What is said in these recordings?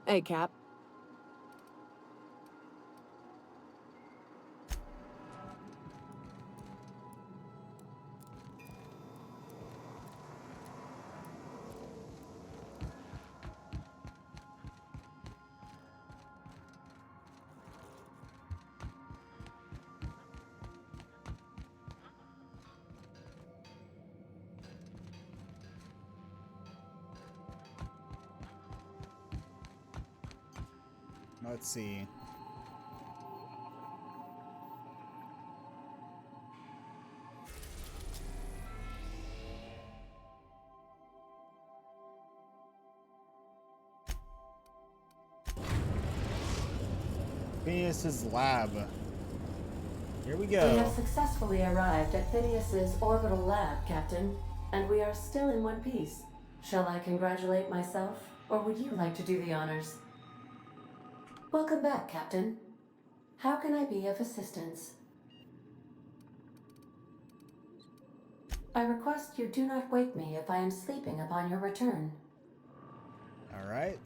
Hey, Cap. Let's see. Phineas's lab. Here we go. We have successfully arrived at Phineas's orbital lab, Captain, and we are still in one piece. Shall I congratulate myself, or would you like to do the honors? Welcome back, Captain. How can I be of assistance? I request you do not wake me if I am sleeping upon your return. All right.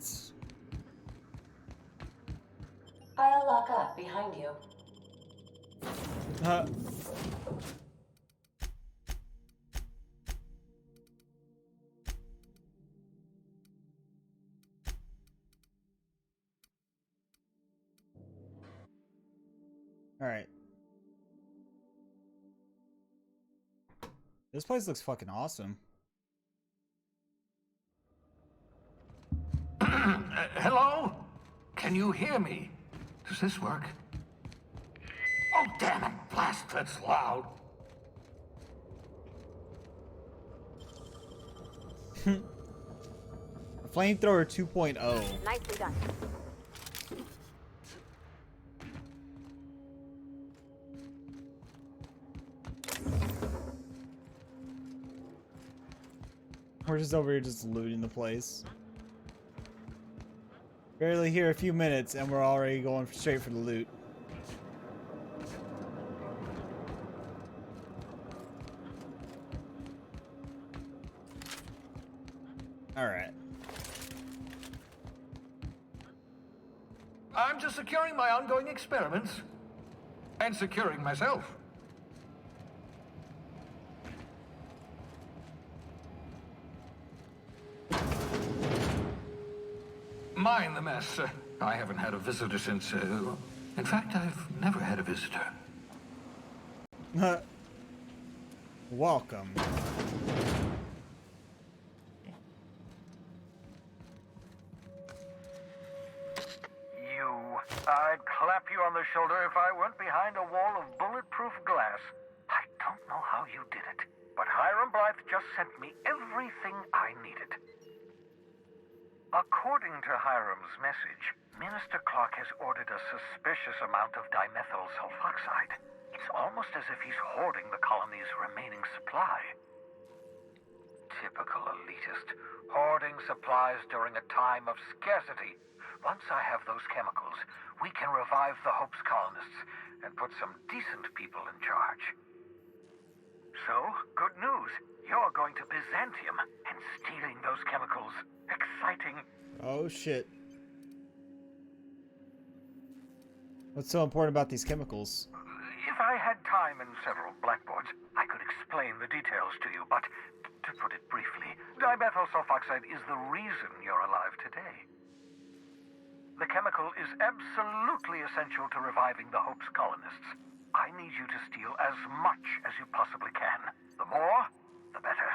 I'll lock up behind you. All right. This place looks fucking awesome. Hello? Can you hear me? Does this work? Oh, damn it! Blast, that's loud. Flamethrower 2.0. Nicely done. We're just over here just looting the place. Barely here a few minutes and we're already going straight for the loot. Alright. I'm just securing my ongoing experiments. And securing myself. Mind the mess. I haven't had a visitor since, in fact, I've never had a visitor. Welcome. I'd clap you on the shoulder if I weren't behind a wall of bulletproof glass. I don't know how you did it, but Hiram Blythe just sent me everything I needed. According to Hiram's message, Minister Clark has ordered a suspicious amount of dimethyl sulfoxide. It's almost as if he's hoarding the colony's remaining supply. Typical elitist, hoarding supplies during a time of scarcity. Once I have those chemicals, we can revive the Hope's colonists and put some decent people in charge. So, good news. You're going to Byzantium and stealing those chemicals. Exciting. Oh shit. What's so important about these chemicals? If I had time and several blackboards, I could explain the details to you, but to put it briefly, dimethyl sulfoxide is the reason you're alive today. The chemical is absolutely essential to reviving the Hope's colonists. I need you to steal as much as you possibly can. The more, the better.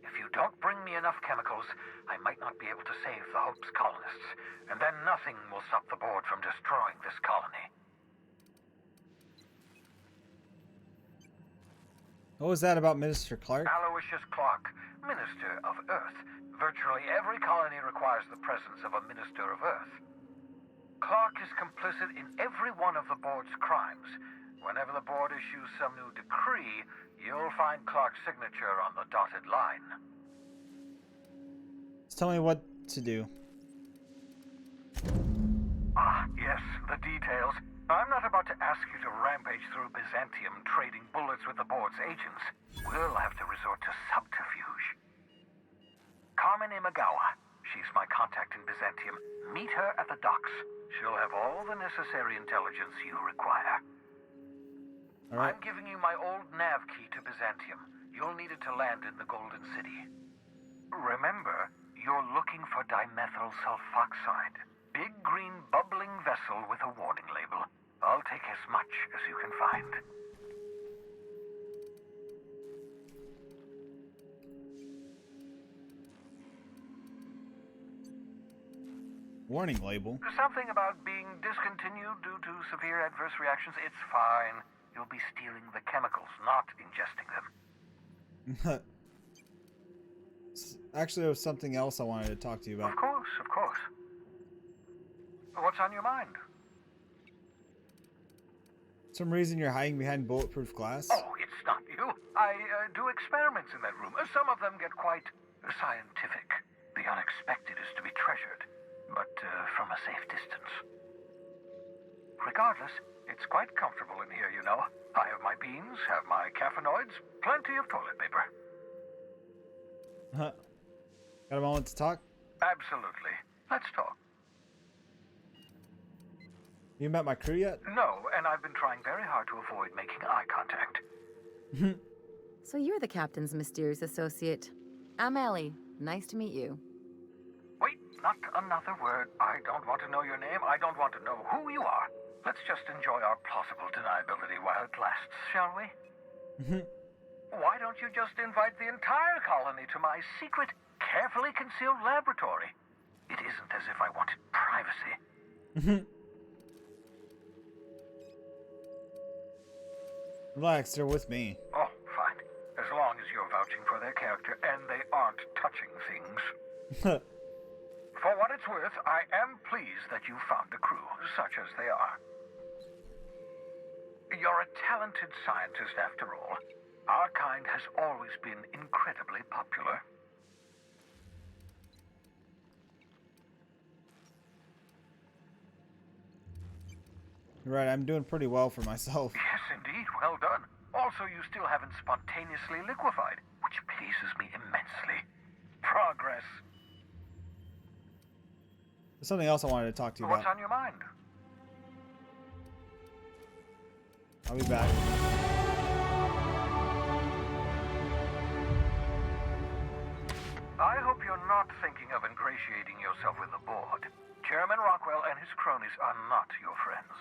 If you don't bring me enough chemicals, I might not be able to save the Hope's colonists, and then nothing will stop the board from destroying this colony. What was that about Minister Clark? Aloysius Clark, Minister of Earth. Virtually every colony requires the presence of a Minister of Earth. Clark is complicit in every one of the board's crimes. Whenever the board issues some new decree, you'll find Clark's signature on the dotted line. Just tell me what to do. Ah, yes, the details. I'm not about to ask you to rampage through Byzantium trading bullets with the board's agents. We'll have to resort to subterfuge. Carmen Imagawa. She's my contact in Byzantium, meet her at the docks. She'll have all the necessary intelligence you require. All right. I'm giving you my old nav key to Byzantium. You'll need it to land in the Golden City. Remember, you're looking for dimethyl sulfoxide. Big green bubbling vessel with a warning label. I'll take as much as you can find. Warning label. Something about being discontinued due to severe adverse reactions. It's fine. You'll be stealing the chemicals, not ingesting them. Actually, there was something else I wanted to talk to you about. Of course, of course. What's on your mind? Some reason you're hiding behind bulletproof glass? Oh, it's not you. I do experiments in that room. Some of them get quite scientific. The unexpected is to be treasured, but from a safe distance. Regardless, it's quite comfortable in here, you know. I have my beans, have my caffeinoids, plenty of toilet paper. Huh. Got a moment to talk? Absolutely. Let's talk. You met my crew yet? No, and I've been trying very hard to avoid making eye contact. So you're the captain's mysterious associate. I'm Ellie. Nice to meet you. Wait, not another word. I don't want to know your name. I don't want to know who you are. Let's just enjoy our plausible deniability while it lasts, shall we? Why don't you just invite the entire colony to my secret, carefully concealed laboratory? It isn't as if I wanted privacy. Relax, they're with me. Oh, fine. As long as you're vouching for their character and they aren't touching things. For what it's worth, I am pleased that you found a crew, such as they are. You're a talented scientist after all. Our kind has always been incredibly popular. Right, I'm doing pretty well for myself. Yes, indeed. Well done. Also, you still haven't spontaneously liquefied, which pleases me immensely. Progress. There's something else I wanted to talk to you What's about. on your mind? I'll be back. I hope you're not thinking of ingratiating yourself with the board. Chairman Rockwell and his cronies are not your friends.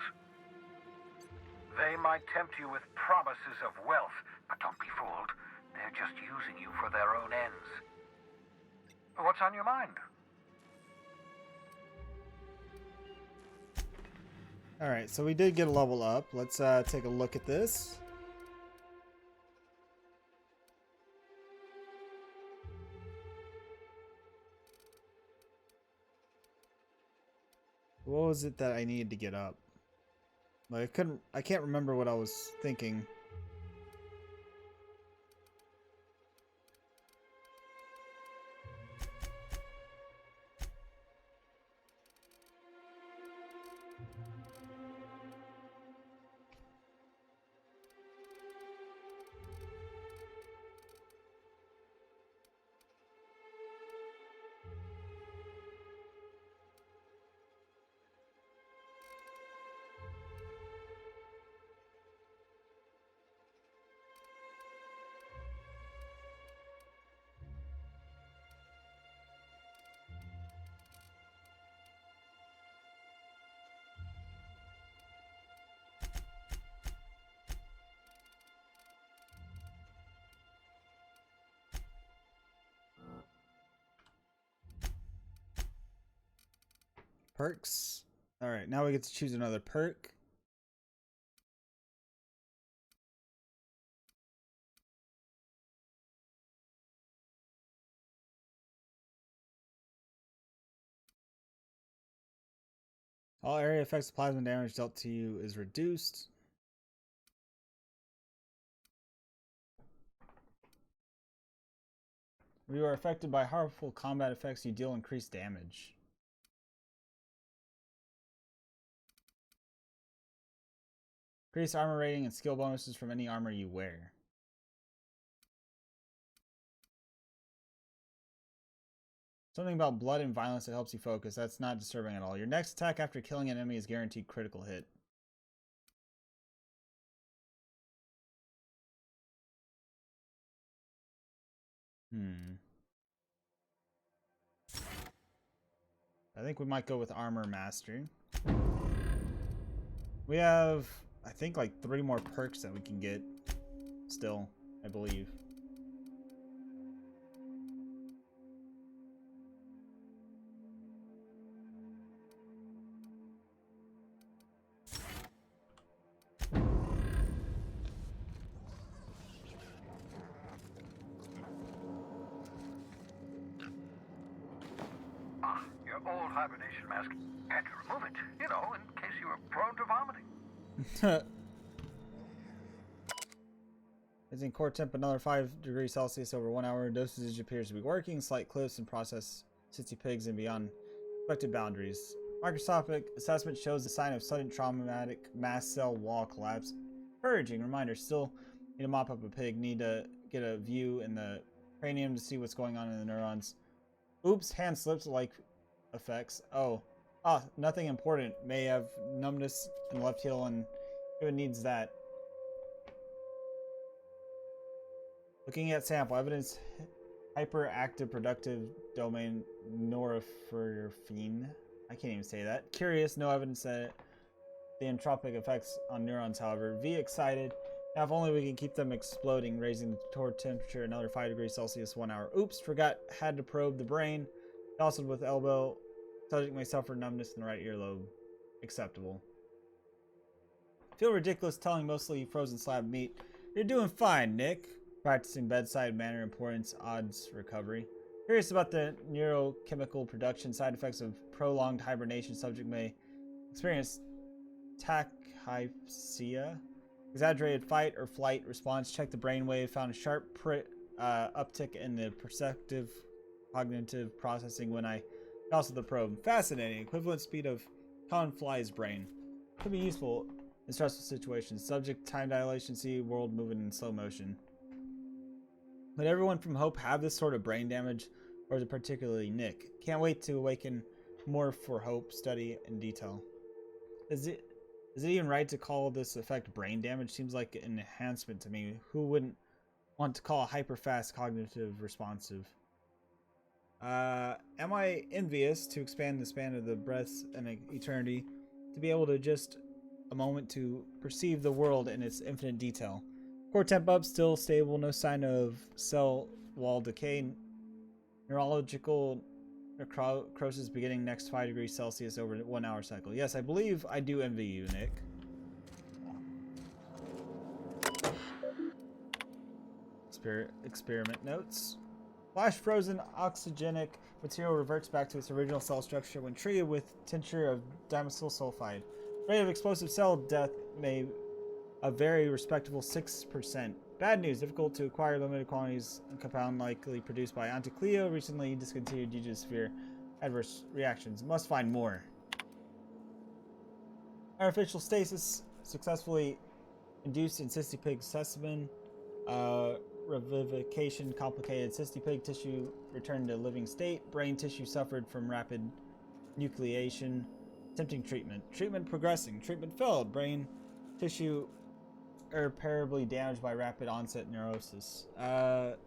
They might tempt you with promises of wealth, but don't be fooled. They're just using you for their own ends. What's on your mind? Alright, so we did get a level up. Let's take a look at this. What was it that I needed to get up? Like I can't remember what I was thinking. Perks. Alright, now we get to choose another perk. All area effects plasma damage dealt to you is reduced. When you are affected by harmful combat effects, you deal increased damage. Increase armor rating and skill bonuses from any armor you wear. Something about blood and violence that helps you focus. That's not disturbing at all. Your next attack after killing an enemy is guaranteed critical hit. I think we might go with Armor Mastery. We have, I think, like 3 more perks that we can get still, I believe. Your old hibernation mask. Had to remove it, you know, in case you were prone to vomiting. Raising core temp another 5 degrees Celsius over 1 hour. Dosage appears to be working. Slight cliffs and process 60 pigs and beyond expected boundaries. Microscopic assessment shows the sign of sudden traumatic mast cell wall collapse. Encouraging reminder. Still need to mop up a pig. Need to get a view in the cranium to see what's going on in the neurons. Oops, hand slips like effects. Nothing important. May have numbness in the left heel and even needs that. Looking at sample evidence, hyperactive productive domain norepinephrine. I can't even say that. Curious, no evidence that the entropic effects on neurons, however. V excited. Now if only we can keep them exploding, raising the core temperature another 5 degrees Celsius 1 hour. Oops, forgot, had to probe the brain. Jostled with elbow. Subject may suffer numbness in the right earlobe. Acceptable. Feel ridiculous telling mostly frozen slab meat. You're doing fine, Nick. Practicing bedside manner importance odds recovery. Curious about the neurochemical production side effects of prolonged hibernation. Subject may experience tachypsia, exaggerated fight or flight response. Check the brainwave. Found a sharp uptick in the perceptive cognitive processing when I jostled the probe. Fascinating. Equivalent speed of common fly's brain. Could be useful in stressful situations. Subject time dilation. See world moving in slow motion. Would everyone from Hope have this sort of brain damage, or is it particularly Nick? Can't wait to awaken more for Hope. Study in detail. Is it even right to call this effect brain damage? Seems like an enhancement to me. Who wouldn't want to call hyperfast cognitive responsive? Am I envious to expand the span of the breaths and eternity to be able to just a moment to perceive the world in its infinite detail? Core temp up, still stable, no sign of cell wall decay. Neurological necrosis beginning next 5 degrees Celsius over 1 hour cycle. Yes, I believe I do envy you, Nick. Experiment notes. Flash frozen oxygenic material reverts back to its original cell structure when treated with tincture of dimethyl sulfide. Rate of explosive cell death may a very respectable 6%. Bad news, difficult to acquire, limited quantities, compound likely produced by Anticleo, recently discontinued due to severe adverse reactions. Must find more. Artificial stasis successfully induced in Cystipig specimen. Revivification complicated. Cystipig tissue returned to living state. Brain tissue suffered from rapid nucleation. Attempting treatment. Treatment progressing. Treatment failed. Brain tissue irreparably damaged by rapid onset neurosis.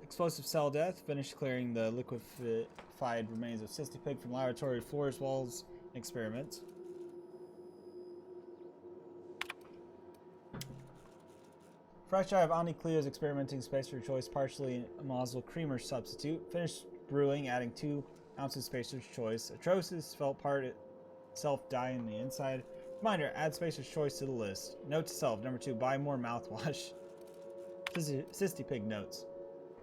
Explosive cell death. Finished clearing the liquefied remains of Cystipig from laboratory floors, walls, and experiments. Fresh eye of Anticleo's experimenting spacer choice, partially nozzle creamer substitute. Finished brewing, adding 2 ounces spacer's choice. Atrocis felt part itself die in the inside. Reminder, add spacer's choice to the list. Note to self, number 2, buy more mouthwash. Cystipig notes.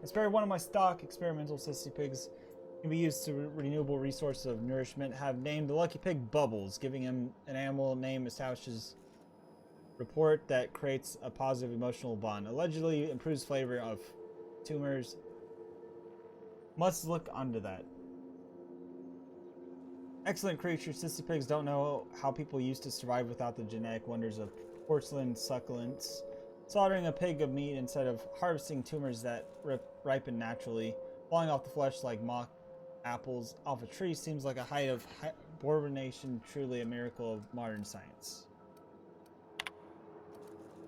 I spared one of my stock experimental Cystipigs. Can be used to renewable resources of nourishment. Have named the lucky pig Bubbles. Giving him an animal name establishes report that creates a positive emotional bond. Allegedly improves flavor of tumors. Must look onto that. Excellent creature. Cystipigs don't know how people used to survive without the genetic wonders of porcelain succulents. Slaughtering a pig of meat instead of harvesting tumors that ripen naturally, falling off the flesh like mock apples off a tree seems like a height of hibernation, truly a miracle of modern science.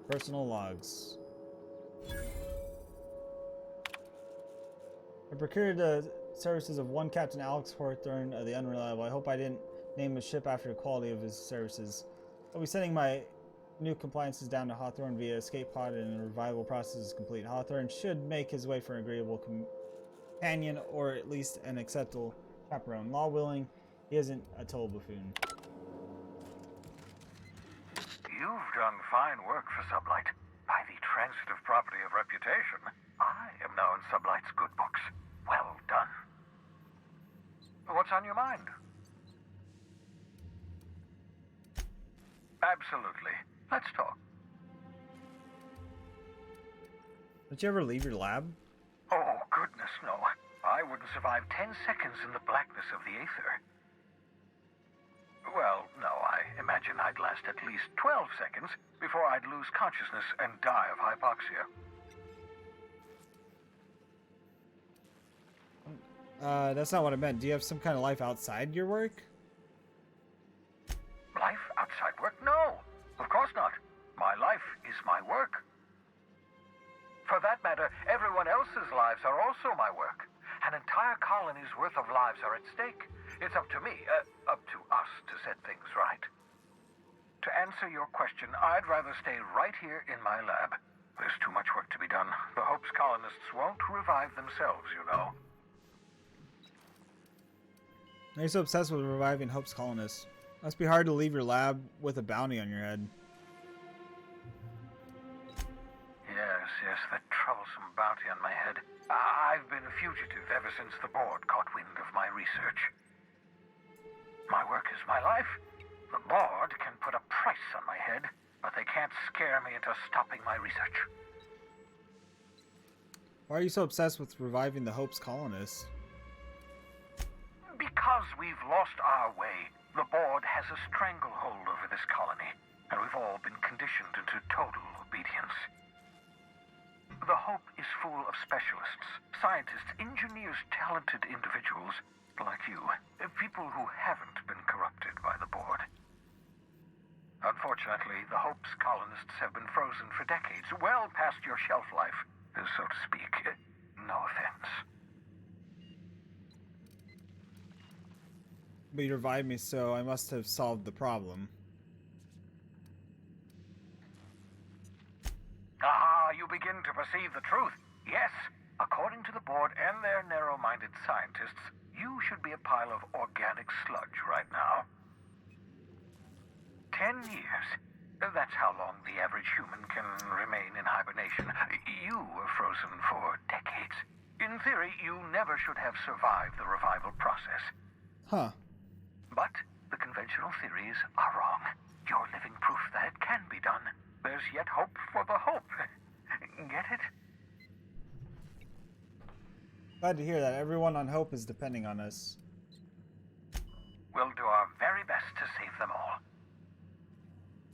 Personal logs. I procured the services of one Captain Alex Hawthorne of the Unreliable. I hope I didn't name a ship after the quality of his services. I'll be sending my new compliances down to Hawthorne via escape pod, and the revival process is complete. Hawthorne should make his way for an agreeable companion, or at least an acceptable chaperone. Law willing, he isn't a total buffoon. You've done fine work for Sublight. By the transitive property of reputation, I am now in Sublight's good books. Well done. What's on your mind? Absolutely. Let's talk. Did you ever leave your lab? Oh, goodness, no. I wouldn't survive 10 seconds in the blackness of the aether. Well, no, I imagine I'd last at least 12 seconds before I'd lose consciousness and die of hypoxia. That's not what I meant. Do you have some kind of life outside your work? Life outside work? No, of course not. My life is my work. For that matter, everyone else's lives are also my work. An entire colony's worth of lives are at stake. It's up to me, up to us to set things right. To answer your question, I'd rather stay right here in my lab. There's too much work to be done. The Hope's colonists won't revive themselves, you know. You're so obsessed with reviving Hope's colonists. Must be hard to leave your lab with a bounty on your head. Yes, that troublesome bounty on my head. I've been a fugitive ever since the board caught wind of my research. My work is my life. The board can put a price on my head, but they can't scare me into stopping my research. Why are you so obsessed with reviving the Hope's colonists? Because we've lost our way. The board has a stranglehold over this colony, and we've all been conditioned into total obedience. The Hope is full of specialists, scientists, engineers, talented individuals like you. People who haven't been corrupted by the board. Unfortunately, the Hope's colonists have been frozen for decades, well past your shelf life, so to speak. No offense. But you revived me, so I must have solved the problem. Ah, you begin to perceive the truth. Yes, according to the board and their narrow-minded scientists, you should be a pile of organic sludge right now. 10 years. That's how long the average human can remain in hibernation. You were frozen for decades. In theory, you never should have survived the revival process. Huh. But the conventional theories are wrong. You're living proof that it can be done. There's yet hope for the Hope. Get it? Glad to hear that. Everyone on Hope is depending on us. We'll do our very best to save them all.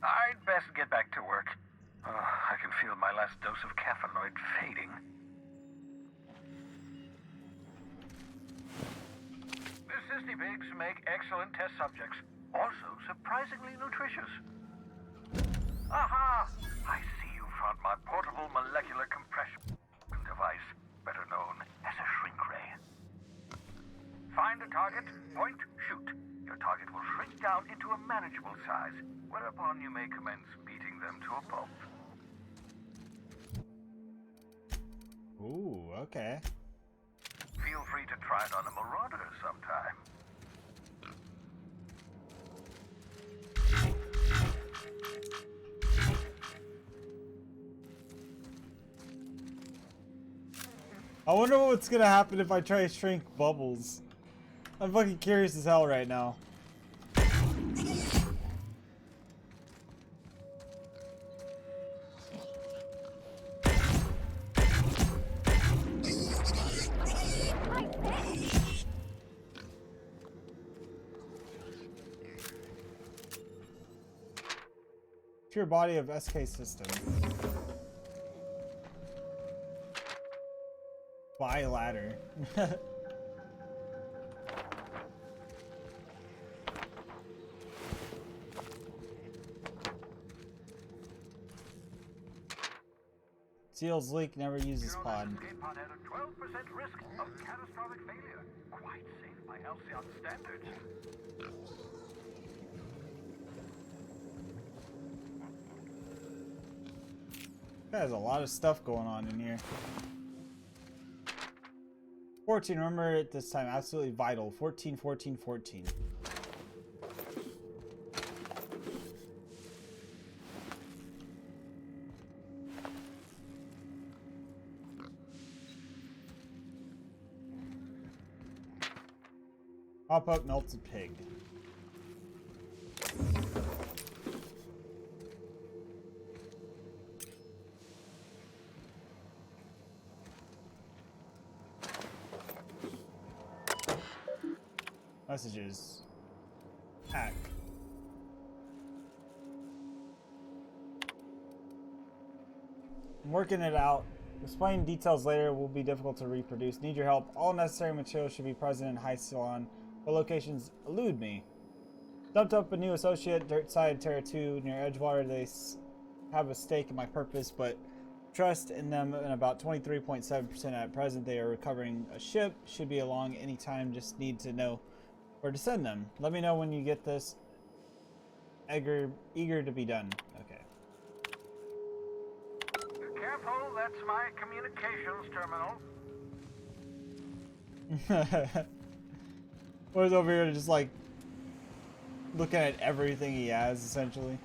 I'd best get back to work. I can feel my last dose of caffeinoid fading. The Sisney pigs make excellent test subjects. Also surprisingly nutritious. Aha! I see you found my portable molecular compression device, better known as a shrink ray. Find a target, point, shoot. Your target will shrink down into a manageable size, whereupon you may commence beating them to a pulp. Ooh, okay. Feel free to try it on a marauder sometime. I wonder what's gonna happen if I try to shrink Bubbles. I'm fucking curious as hell right now. Pure body of SK system. Buy a ladder. Seals leak, never use this pod. That escape pod had a 12% risk of catastrophic failure. Quite safe by Halcyon standards. There's a lot of stuff going on in here. 14, remember at this time, absolutely vital. 14, 14, 14. Pop up melted pig. Messages. Hack. I'm working it out. Explain details later will be difficult to reproduce. Need your help. All necessary materials should be present in High Salon. But locations elude me. Dumped up a new associate, Dirtside Terra 2, near Edgewater. They have a stake in my purpose, but trust in them in about 23.7% at present. They are recovering a ship. Should be along anytime. Just need to know where to send them. Let me know when you get this. Eager to be done. Okay. Careful, that's my communications terminal. Was over here just like looking at everything he has, essentially.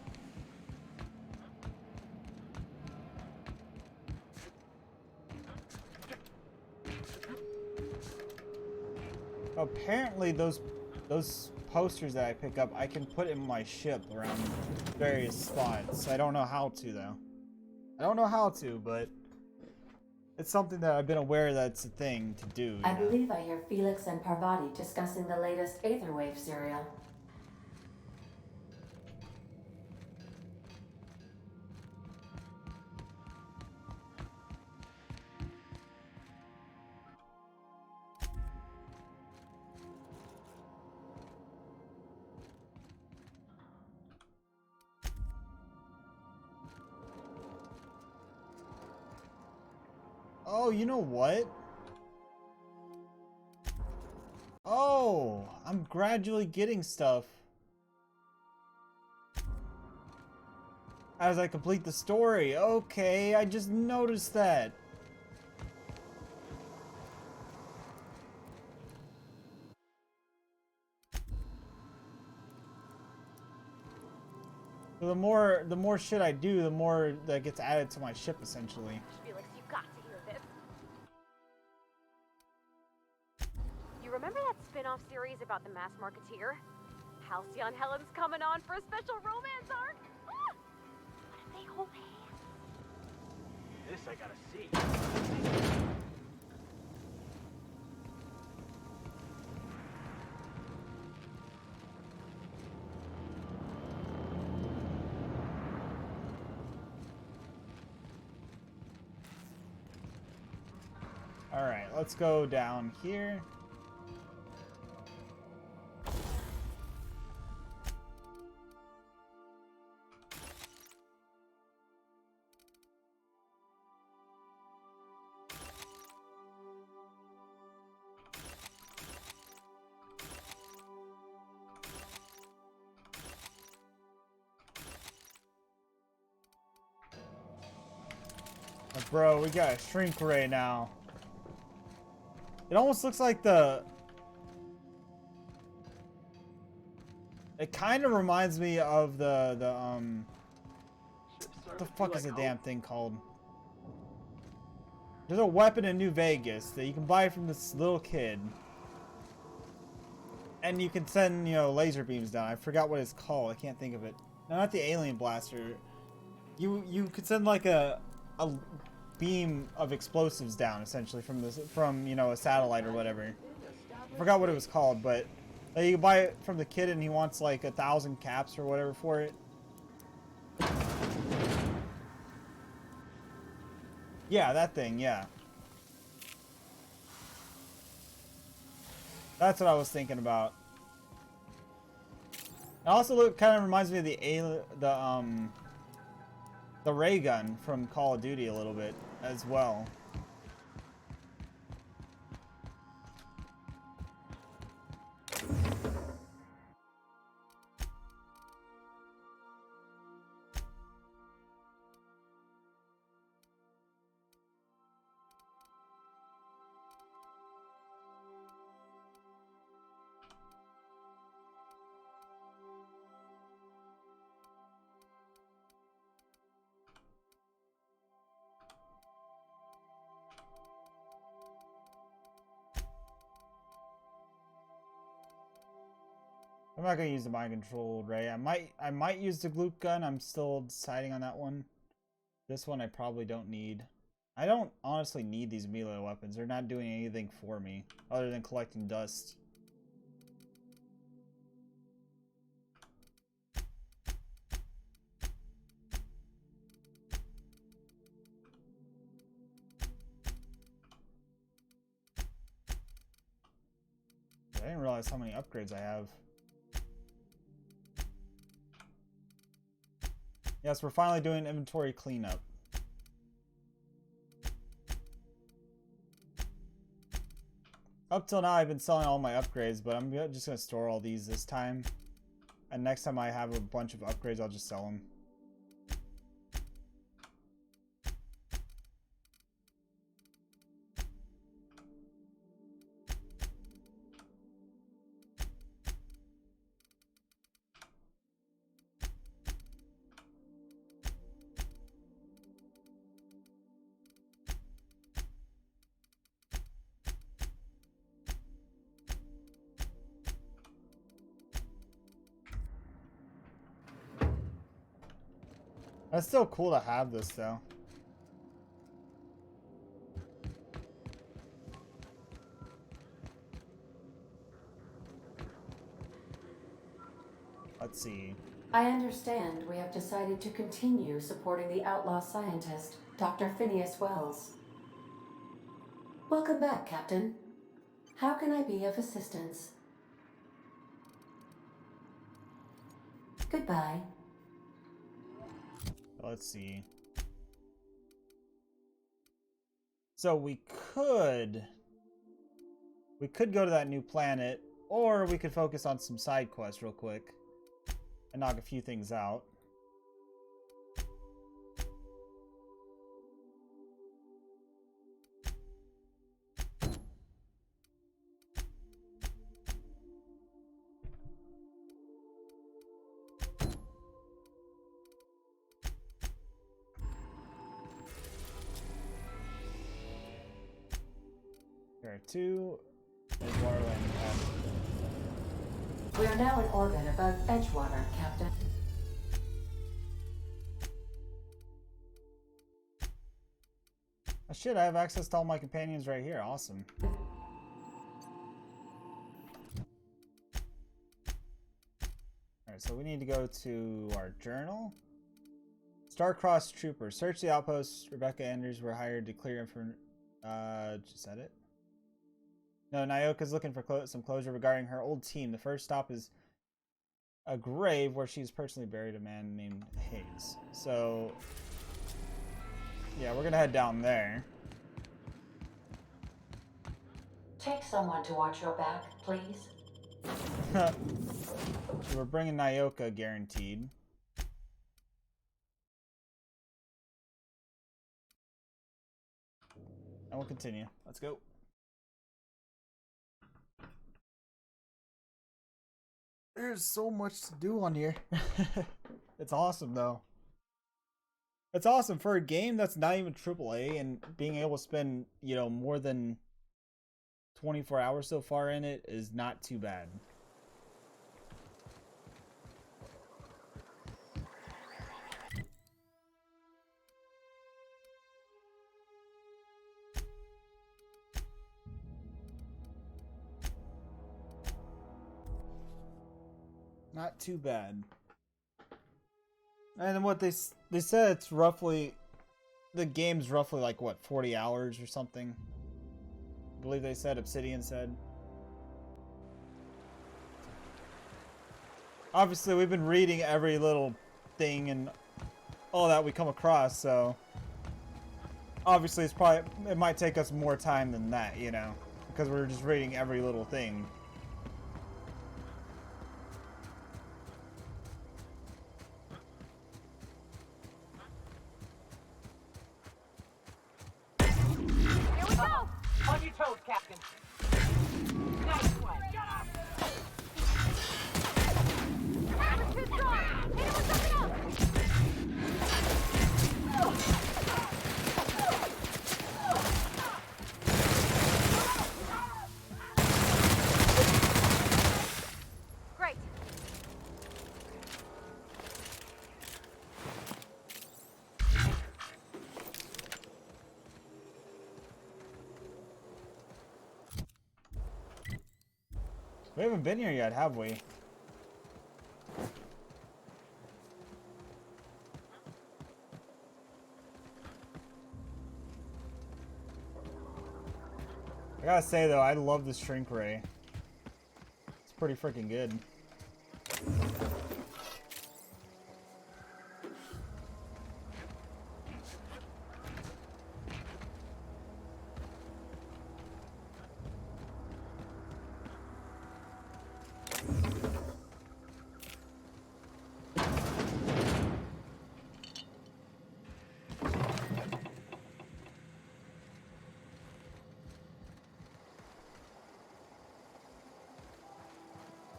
Apparently those posters that I pick up, I can put in my ship around various spots. I don't know how to though. I don't know how to, but it's something that I've been aware that's a thing to do. I believe I hear Felix and Parvati discussing the latest Aetherwave serial. Oh, you know what? Oh, I'm gradually getting stuff as I complete the story. Okay, I just noticed that. So the more shit I do, the more that gets added to my ship, essentially. Felix, you got to hear this. You remember that spin-off series about the mass marketeer? Halcyon Helen's coming on for a special romance arc. Ah! What if they hold hands? This I gotta see. Alright, let's go down here. Bro, we got a shrink ray now. It almost looks like it kind of reminds me of what the fuck is the damn thing called? There's a weapon in New Vegas that you can buy from this little kid. And you can send, laser beams down. I forgot what it's called. I can't think of it. No, not the alien blaster. You could send like a beam of explosives down, essentially, from a satellite or whatever. I forgot what it was called, but you can buy it from the kid and he wants like 1,000 caps or whatever for it. Yeah, that thing, yeah. That's what I was thinking about. It also kind of reminds me of the ray gun from Call of Duty a little bit. as well. I'm not gonna use the mind controlled ray. I might use the gloop gun. I'm still deciding on that one. This one I probably don't need. I don't honestly need these melee weapons. They're not doing anything for me other than collecting dust. I didn't realize how many upgrades I have. Yes, we're finally doing inventory cleanup. Up till now, I've been selling all my upgrades, but I'm just going to store all these this time. And next time I have a bunch of upgrades, I'll just sell them. It's still cool to have this, though. Let's see. I understand we have decided to continue supporting the outlaw scientist, Dr. Phineas Wells. Welcome back, Captain. How can I be of assistance? Goodbye. Let's see. So we could go to that new planet, or we could focus on some side quests real quick and knock a few things out. There are two. Edgewater landing pad. We are now in orbit above Edgewater, Captain. Oh shit, I have access to all my companions right here. Awesome. Alright, so we need to go to our journal. Starcross Trooper. Search the outpost. Rebecca Anders were hired to clear information. Is that it? No, Nyoka's looking for some closure regarding her old team. The first stop is a grave where she's personally buried a man named Hayes. So, yeah, we're gonna head down there. Take someone to watch your back, please. So we're bringing Nyoka, guaranteed. And we'll continue. Let's go. There's so much to do on here. It's awesome, though. It's awesome for a game that's not even AAA, and being able to spend, you know, more than 24 hours so far in it is not too bad. Not too bad. And then what they said, it's roughly, the game's roughly like what, 40 hours or something. I believe they said, Obsidian said. Obviously, we've been reading every little thing and all that we come across, so obviously it might take us more time than that, you know, because we're just reading every little thing. Here we go! On your toes, Captain. Nice one. That was too strong! Hit him with something else! Great. We haven't been here yet, have we? I gotta say though, I love the shrink ray. It's pretty freaking good.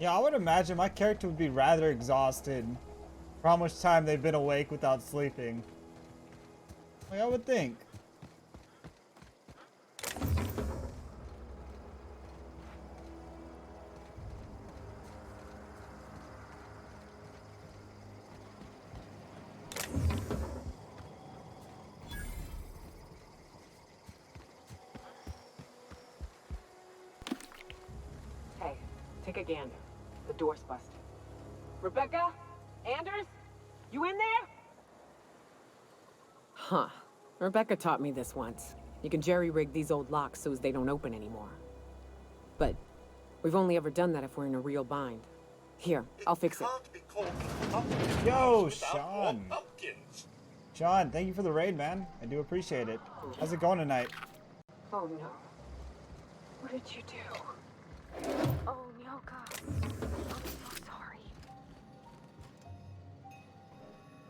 Yeah, I would imagine my character would be rather exhausted for how much time they've been awake without sleeping. Like, I would think. Hey, take a gander. The door's busted. Rebecca? Anders? You in there? Huh. Rebecca taught me this once. You can jerry-rig these old locks so as they don't open anymore. But we've only ever done that if we're in a real bind. Here, I'll fix it. Yo, Sean. Sean, thank you for the raid, man. I do appreciate it. How's it going tonight? Oh no. What did you do? Oh, Nyoka. I'm so sorry.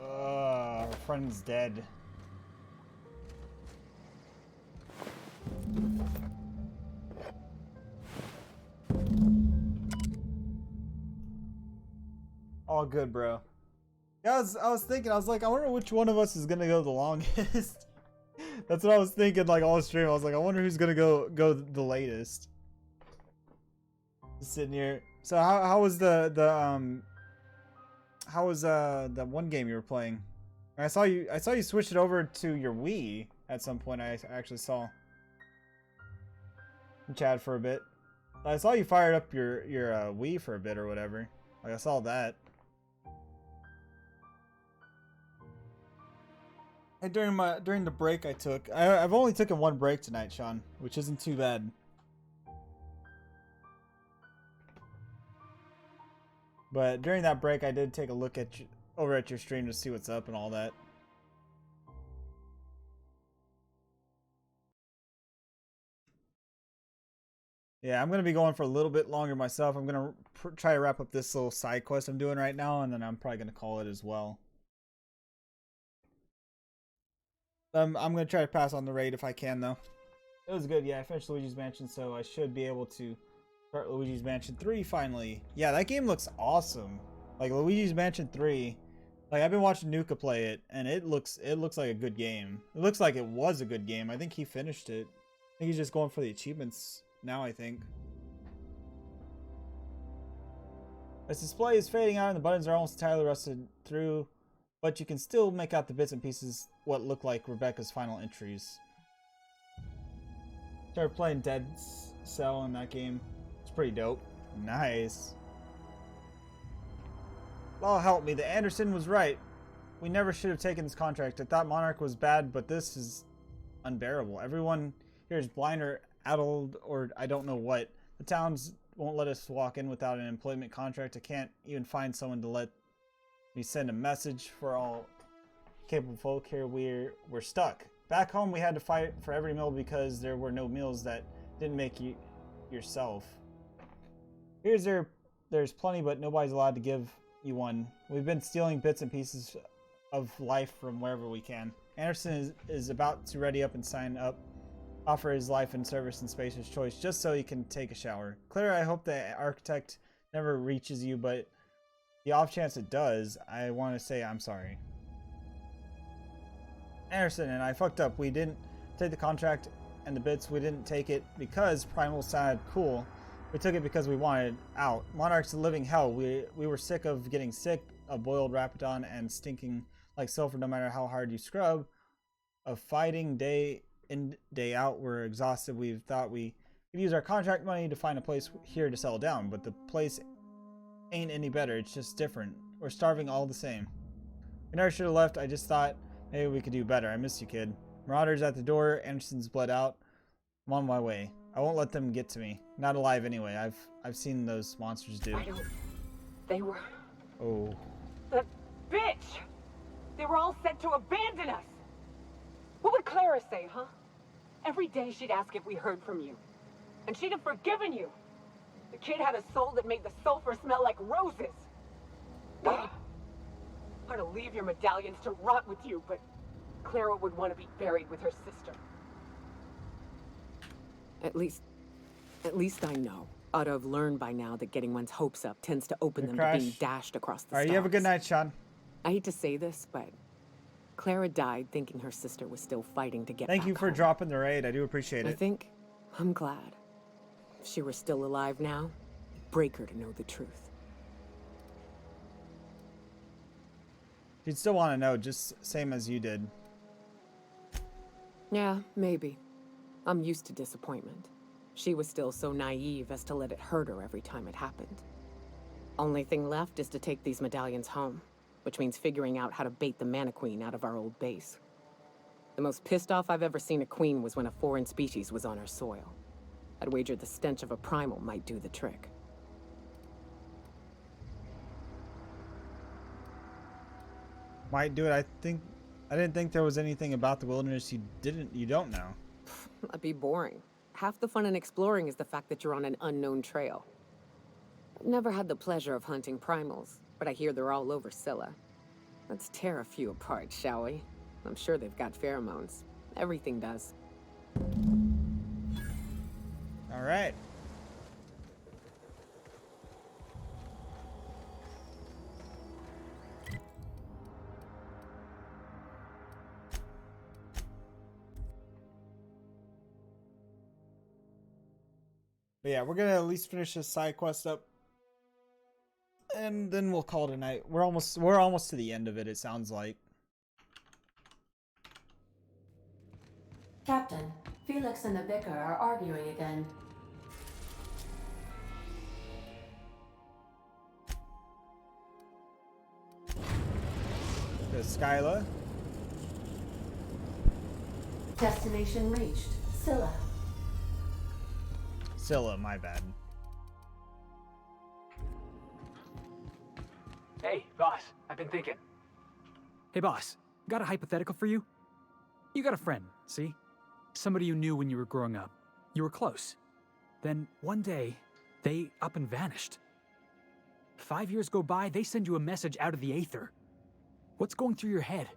Our friend's dead. All good, bro. Yeah, I was thinking, I was like, I wonder which one of us is gonna go the longest. That's what I was thinking, like all stream. I was like, I wonder who's gonna go the latest. Just sitting here. So how was the one game you were playing? I saw you switch it over to your Wii at some point. I actually saw. Chat for a bit. I saw you fired up your Wii for a bit or whatever. Like I saw that. And during the break I took, I've only taken one break tonight, Sean, which isn't too bad. But during that break, I did take a look at over at your stream to see what's up and all that. Yeah, I'm gonna be going for a little bit longer myself. I'm gonna try to wrap up this little side quest I'm doing right now, and then I'm probably gonna call it as well. I'm gonna try to pass on the raid if I can, though. It was good. Yeah, I finished Luigi's Mansion, so I should be able to start Luigi's Mansion 3 finally. Yeah, that game looks awesome. Like Luigi's Mansion 3. Like I've been watching Nuka play it, and it looks like a good game. It looks like it was a good game. I think he finished it. I think he's just going for the achievements now, I think. This display is fading out and the buttons are almost entirely rusted through, but you can still make out the bits and pieces what look like Rebecca's final entries. Started playing Dead Cell in that game. It's pretty dope. Nice. Law help me, the Anderson was right. We never should have taken this contract. I thought Monarch was bad, but this is unbearable. Everyone here is blind or addled or I don't know what. The towns won't let us walk in without an employment contract. I can't even find someone to let me send a message for all capable folk here. We're stuck. Back home, we had to fight for every meal because there were no meals that didn't make you yourself. There's plenty, but nobody's allowed to give you one. We've been stealing bits and pieces of life from wherever we can. Anderson is about to ready up and sign up, offer his life and service in Spacer's Choice just so he can take a shower. Clara, I hope the architect never reaches you, but the off chance it does, I want to say I'm sorry. Anderson and I fucked up. We didn't take the contract and the bits. We didn't take it because Primal sounded cool. We took it because we wanted out. Monarch's a living hell. We were sick of getting sick, of boiled Rapidon and stinking like sulfur no matter how hard you scrub. Of fighting day in, day out. We're exhausted. We thought we could use our contract money to find a place here to settle down, but the place ain't any better. It's just different. We're starving all the same. We never should have left. I just thought maybe we could do better. I miss you, kid. Marauders at the door. Anderson's bled out. I'm on my way. I won't let them get to me. Not alive anyway. I've seen those monsters do. They were... Oh. The bitch! They were all set to abandon us! What would Clara say, huh? Every day she'd ask if we heard from you. And she'd have forgiven you. The kid had a soul that made the sulfur smell like roses. Or to leave your medallions to rot with you, but Clara would want to be buried with her sister. At least I know. Ought to have learned by now that getting one's hopes up tends to open them to being dashed across the All right, stars. you have a good night, Sean. I hate to say this, but Clara died thinking her sister was still fighting to get Thank back you for home. dropping the raid. I do appreciate I it. think I'm glad. If she were still alive now, it'd break her to know the truth. She'd still want to know, just same as you did. Yeah, maybe. I'm used to disappointment. She was still so naive as to let it hurt her every time it happened. Only thing left is to take these medallions home, which means figuring out how to bait the Mana Queen out of our old base. The most pissed off I've ever seen a queen was when a foreign species was on her soil. I'd wager the stench of a primal might do the trick. Might do it. I didn't think there was anything about the wilderness you don't know. That'd be boring. Half the fun in exploring is the fact that you're on an unknown trail. I've never had the pleasure of hunting primals, but I hear they're all over Scylla. Let's tear a few apart, shall we? I'm sure they've got pheromones. Everything does. All right. But yeah, we're gonna at least finish this side quest up, and then we'll call it a night. We're almost to the end of it. It sounds like. Captain, Felix and the Vicar are arguing again. There's Skyla. Destination reached. Scylla. Scylla, my bad. Hey, boss. I've been thinking. Hey, boss. Got a hypothetical for you? You got a friend, see? Somebody you knew when you were growing up. You were close. Then, one day, they up and vanished. 5 years go by, they send you a message out of the aether. What's going through your head?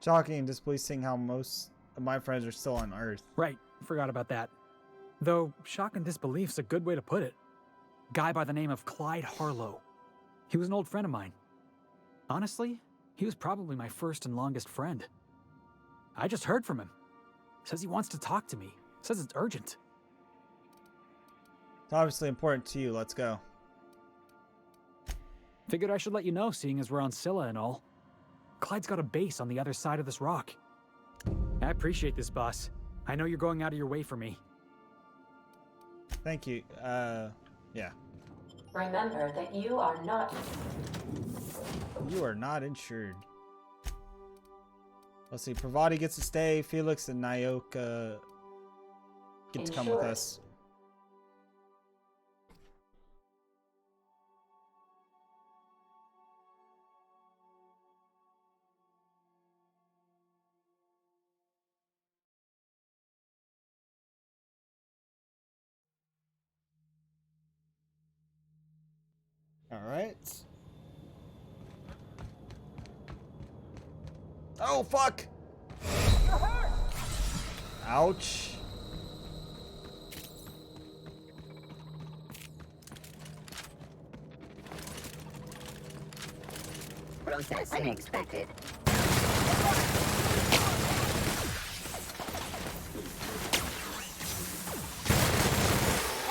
Shocking and displeasing how most of my friends are still on Earth. Right, forgot about that. Though, shock and disbelief's a good way to put it. Guy by the name of Clyde Harlow. He was an old friend of mine. Honestly, he was probably my first and longest friend. I just heard from him. Says he wants to talk to me. Says it's urgent. It's obviously important to you. Let's go. Figured I should let you know, seeing as we're on Scylla and all. Clyde's got a base on the other side of this rock. I appreciate this, boss. I know you're going out of your way for me. Thank you. Yeah. Remember that you are not... You are not insured. Let's see. Pravati gets to stay. Felix and Nyoka get to come with Insured. us. Alright. Oh, fuck! Ouch. Process unexpected.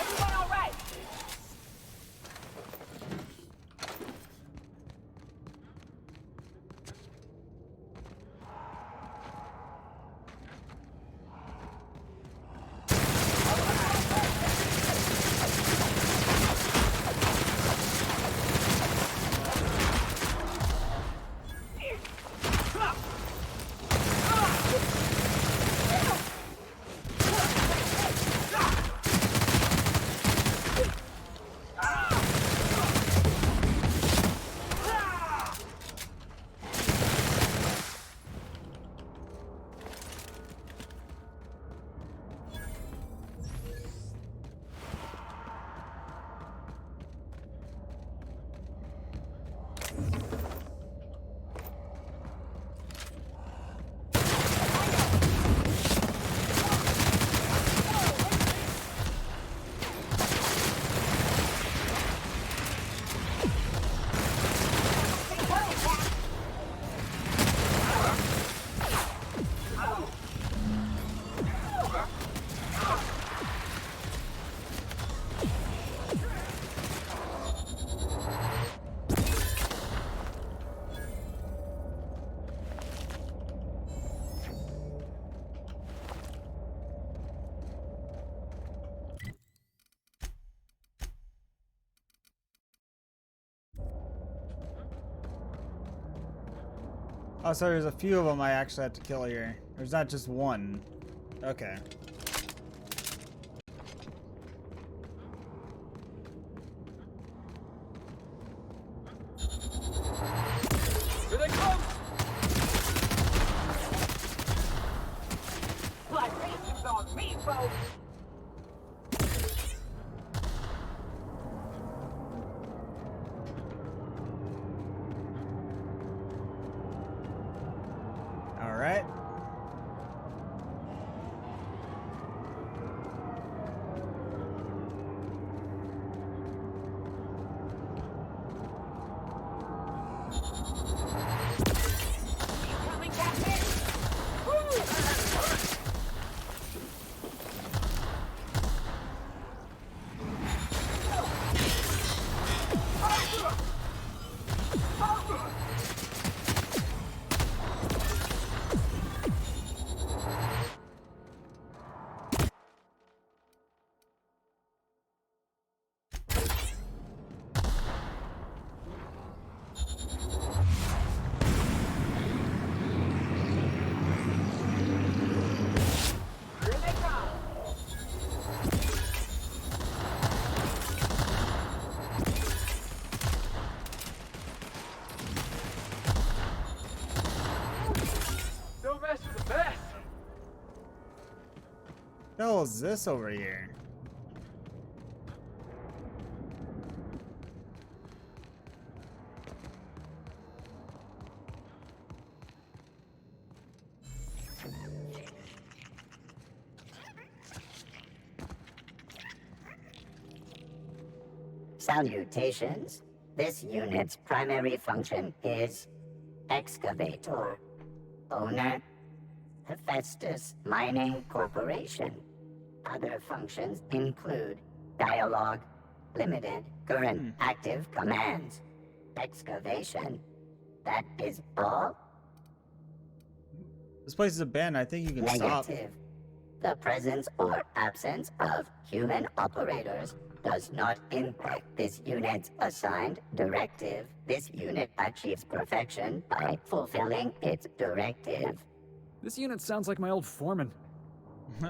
Everyone all right? Oh, so there's a few of them I actually have to kill here. There's not just one. Okay. Here they come! Blood races on me, folks! All right. Coming, Captain! Here they come! Don't mess with the best! What the hell is this over here? Salutations. This unit's primary function is excavator. Owner, Hephaestus Mining Corporation. Other functions include dialogue, limited, current, active commands, excavation. That is all? This place is abandoned. I think you can stop. Negative. The presence or absence of human operators does not impact this unit's assigned directive. This unit achieves perfection by fulfilling its directive. This unit sounds like my old foreman.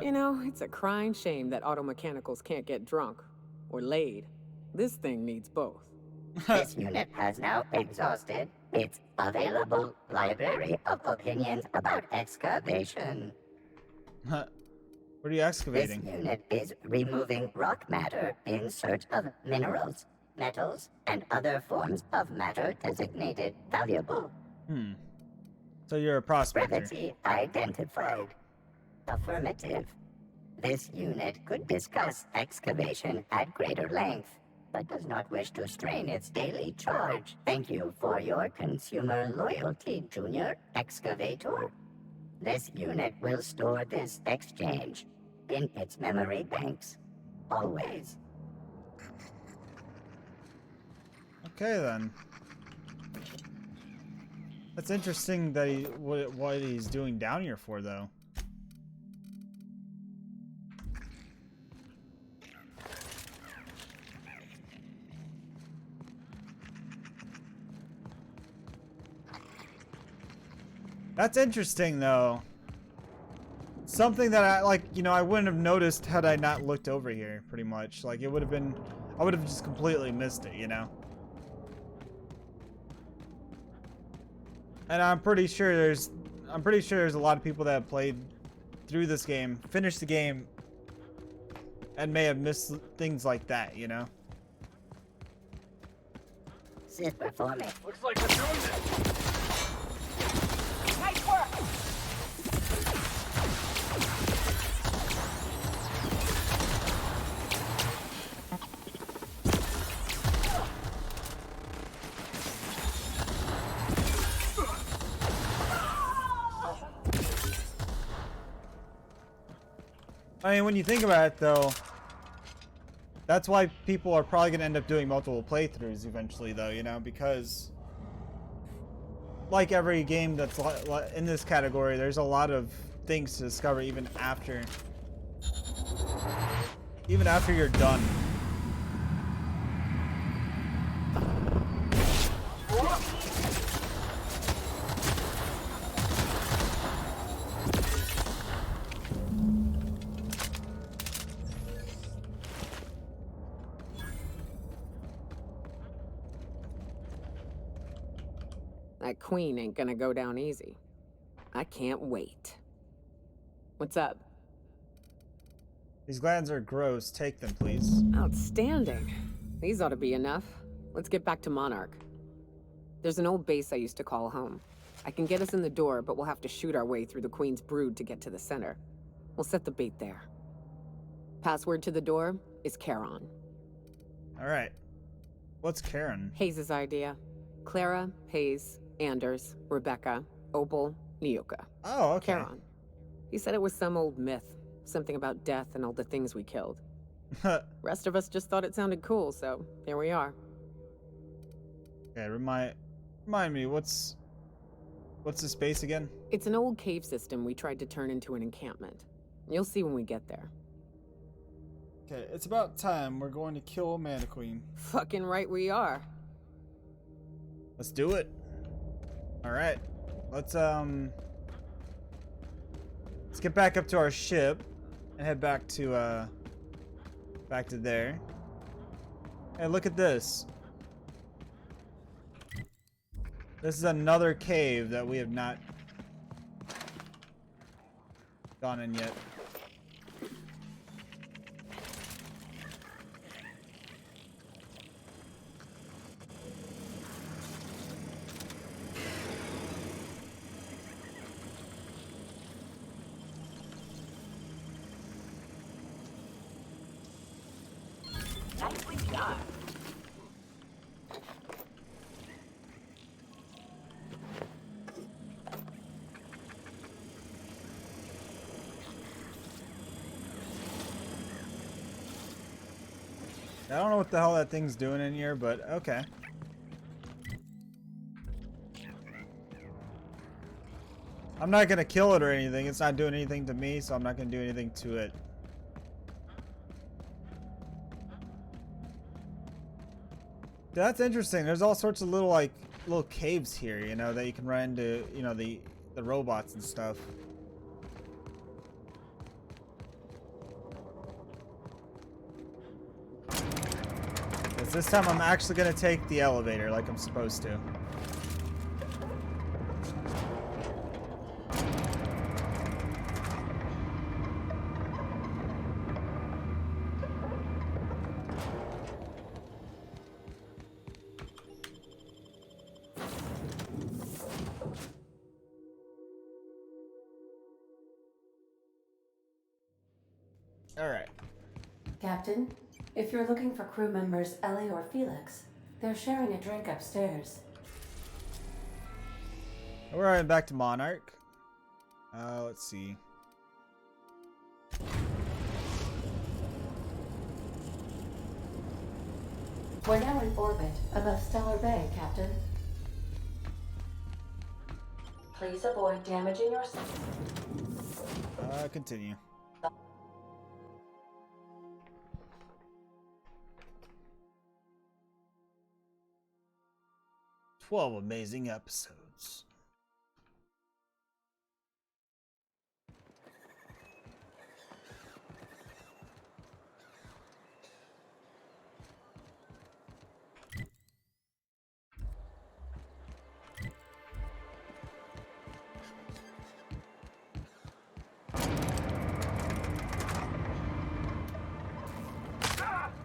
You know, it's a crying shame that auto mechanicals can't get drunk or laid. This thing needs both. This unit has now exhausted its available library of opinions about excavation. What are you This excavating? unit is removing rock matter in search of minerals, metals, and other forms of matter designated valuable. So you're a prospector. Brevity identified. Affirmative. This unit could discuss excavation at greater length, but does not wish to strain its daily charge. Thank you for your consumer loyalty, Junior Excavator. This unit will store this exchange in its memory banks. Always. Okay then. That's interesting that what he's doing down here for, though. That's interesting, though. Something that I, like, you know, I wouldn't have noticed had I not looked over here, pretty much. Like, it would have been, I would have just completely missed it, you know? And I'm pretty sure there's a lot of people that have played through this game, finished the game, and may have missed things like that, you know? Sith performing. Looks like we're doing this. Nice work. I mean, when you think about it, though, that's why people are probably going to end up doing multiple playthroughs eventually, though, you know, because like every game that's in this category, there's a lot of things to discover even after you're done. That queen ain't gonna go down easy. I can't wait. What's up? These glands are gross. Take them, please. Outstanding. These ought to be enough. Let's get back to Monarch. There's an old base I used to call home. I can get us in the door, but we'll have to shoot our way through the Queen's brood to get to the center. We'll set the bait there. Password to the door is Charon. Alright. What's Charon? Hayes' idea. Clara, Hayes, Anders, Rebecca, Opal, Nyoka. Oh, okay. Charon. He said it was some old myth. Something about death and all the things we killed. Rest of us just thought it sounded cool, so here we are. Okay, remind me, what's this base again? It's an old cave system we tried to turn into an encampment. You'll see when we get there. Okay, it's about time. We're going to kill Amanda Queen. Fucking right we are. Let's do it. Alright. Let's get back up to our ship and head back to there. Hey, look at this. This is another cave that we have not gone in yet. Nicely done. I don't know what the hell that thing's doing in here, but okay. I'm not gonna kill it or anything. It's not doing anything to me, so I'm not gonna do anything to it. That's interesting. There's all sorts of little caves here, you know, that you can run into, you know, the robots and stuff. This time I'm actually gonna take the elevator like I'm supposed to. Alright. Captain, if you're looking for crew members Ellie or Felix, they're sharing a drink upstairs. We're right back to Monarch. Let's see. We're now in orbit above Stellar Bay, Captain. Please avoid damaging your system. Continue. "12 amazing episodes."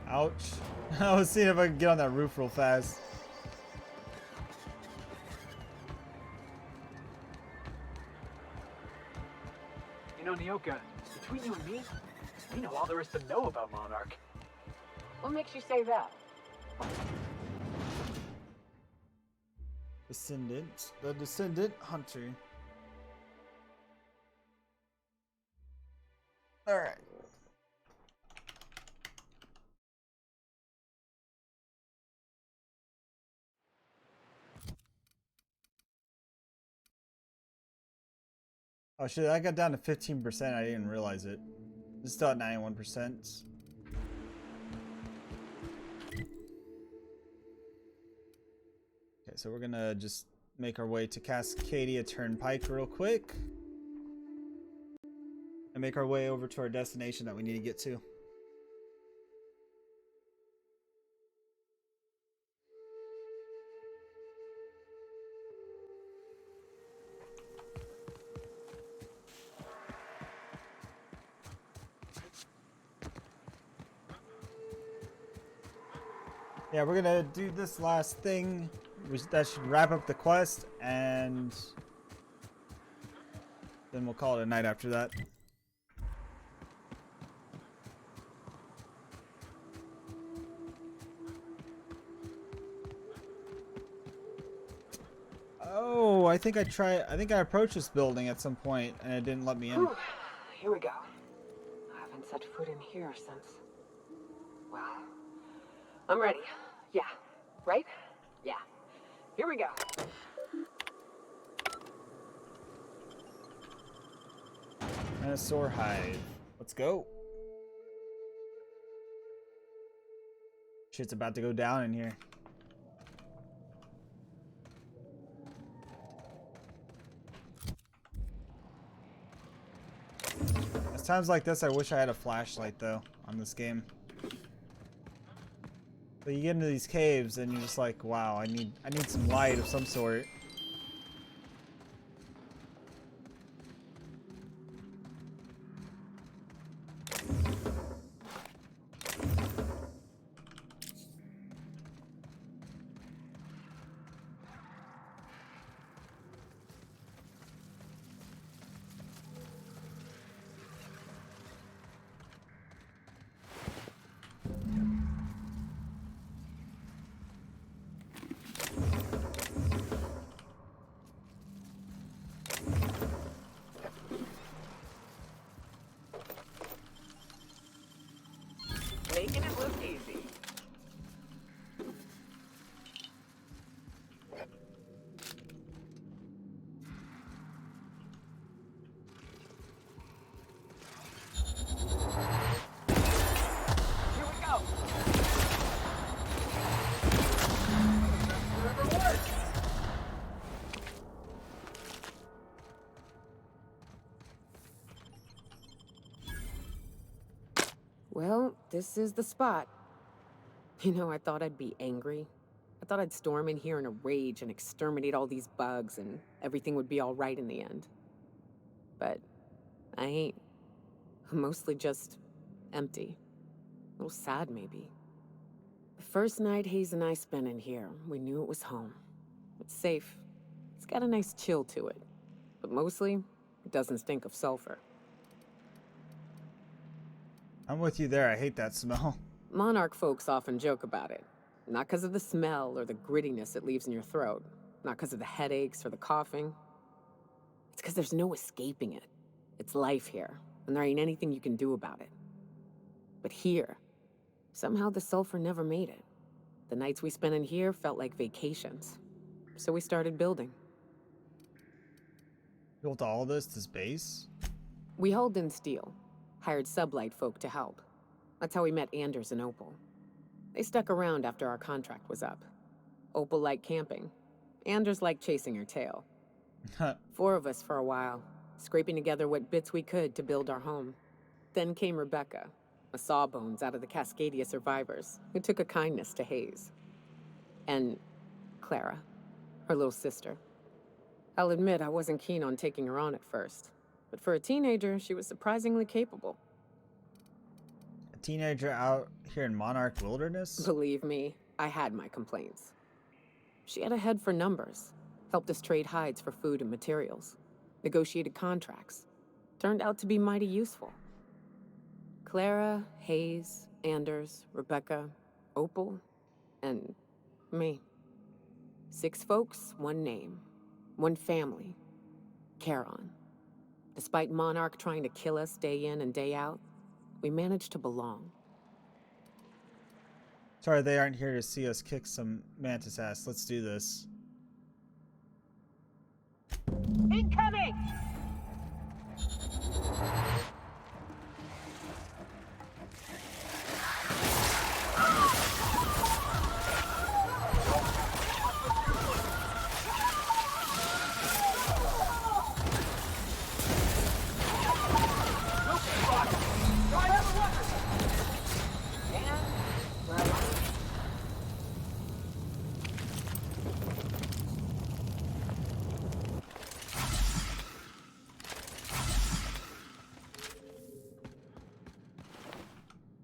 Ouch. I was seeing if I could get on that roof real fast. You know, Nyoka, between you and me, we know all there is to know about Monarch. What makes you say that? Descendant. The Descendant Hunter. Alright. Oh shit, I got down to 15%. I didn't realize it. It's still at 91%. Okay, so we're gonna just make our way to Cascadia Turnpike real quick. And make our way over to our destination that we need to get to. Yeah, we're gonna do this last thing. That should wrap up the quest, and then we'll call it a night after that. Oh, I think I approached this building at some point, and it didn't let me in. Whew. Here we go. I haven't set foot in here since... Well, I'm ready. Yeah. Right? Yeah. Here we go. Dinosaur Hive. Let's go. Shit's about to go down in here. At times like this, I wish I had a flashlight though on this game. But you get into these caves and you're just like, wow, I need some light of some sort. Making it look easy. Here we go. Well, this is the spot. You know, I thought I'd be angry. I thought I'd storm in here in a rage and exterminate all these bugs and everything would be all right in the end. But I ain't. I'm mostly just empty. A little sad, maybe. The first night Hayes and I spent in here, we knew it was home. It's safe. It's got a nice chill to it. But mostly, it doesn't stink of sulfur. I'm with you there. I hate that smell. Monarch folks often joke about it. Not because of the smell or the grittiness it leaves in your throat. Not because of the headaches or the coughing. It's because there's no escaping it. It's life here, and there ain't anything you can do about it. But here, somehow the sulfur never made it. The nights we spent in here felt like vacations. So we started building. Built all this base? We hauled in steel, hired sublight folk to help. That's how we met Anders and Opal. They stuck around after our contract was up. Opal liked camping. Anders liked chasing her tail. 4 of us for a while, scraping together what bits we could to build our home. Then came Rebecca, a sawbones out of the Cascadia survivors, who took a kindness to Hayes. And Clara, her little sister. I'll admit I wasn't keen on taking her on at first, but for a teenager, she was surprisingly capable. A teenager out here in Monarch Wilderness? Believe me, I had my complaints. She had a head for numbers, helped us trade hides for food and materials, negotiated contracts. Turned out to be mighty useful. Clara, Hayes, Anders, Rebecca, Opal, and me. 6 folks, 1 name, 1 family. Charon. Despite Monarch trying to kill us day in and day out, we managed to belong. Sorry, they aren't here to see us kick some mantis ass. Let's do this. Incoming!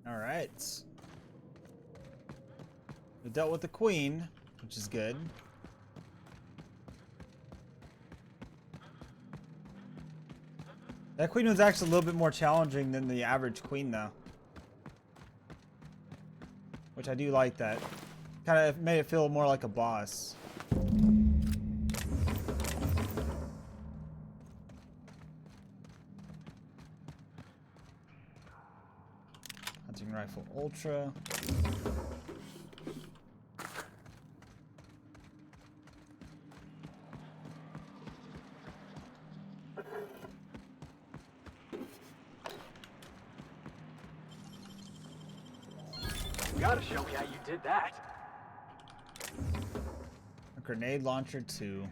Alright. We dealt with the queen, which is good. That queen was actually a little bit more challenging than the average queen, though. Which I do like that. Kind of made it feel more like a boss. Hunting rifle ultra. Gotta show me how you did that. A grenade launcher 2.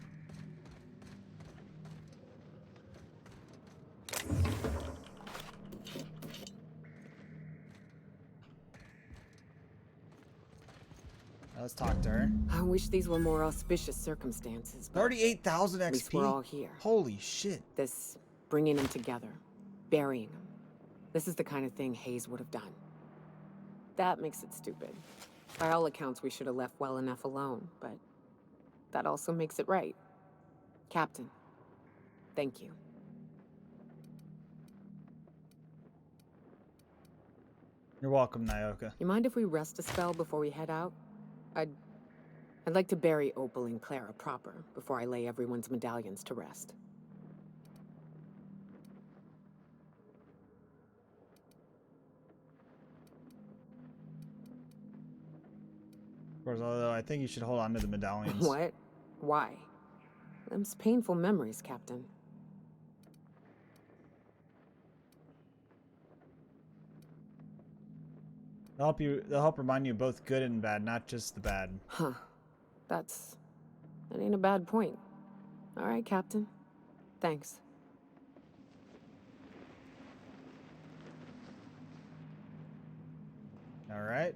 Let's talk to her. I wish these were more auspicious circumstances. 38,000 XP? At least we're all here. Holy shit. This bringing them together, burying them. This is the kind of thing Hayes would have done. That makes it stupid. By all accounts, we should have left well enough alone, but that also makes it right. Captain, thank you. You're welcome, Nyoka. You mind if we rest a spell before we head out? I'd like to bury Opal and Clara proper before I lay everyone's medallions to rest. Of course, although I think you should hold on to the medallions. What? Why? Them's painful memories, Captain. They'll help remind you of both good and bad, not just the bad. Huh. That ain't a bad point. All right, Captain. Thanks. All right.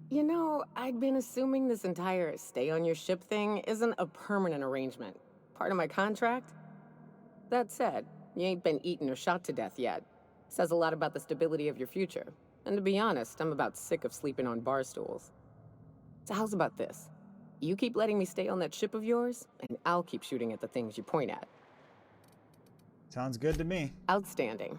You know, I'd been assuming this entire stay on your ship thing isn't a permanent arrangement. Part of my contract? That said, you ain't been eaten or shot to death yet. Says a lot about the stability of your future. And to be honest, I'm about sick of sleeping on bar stools. So how's about this? You keep letting me stay on that ship of yours, and I'll keep shooting at the things you point at. Sounds good to me. Outstanding.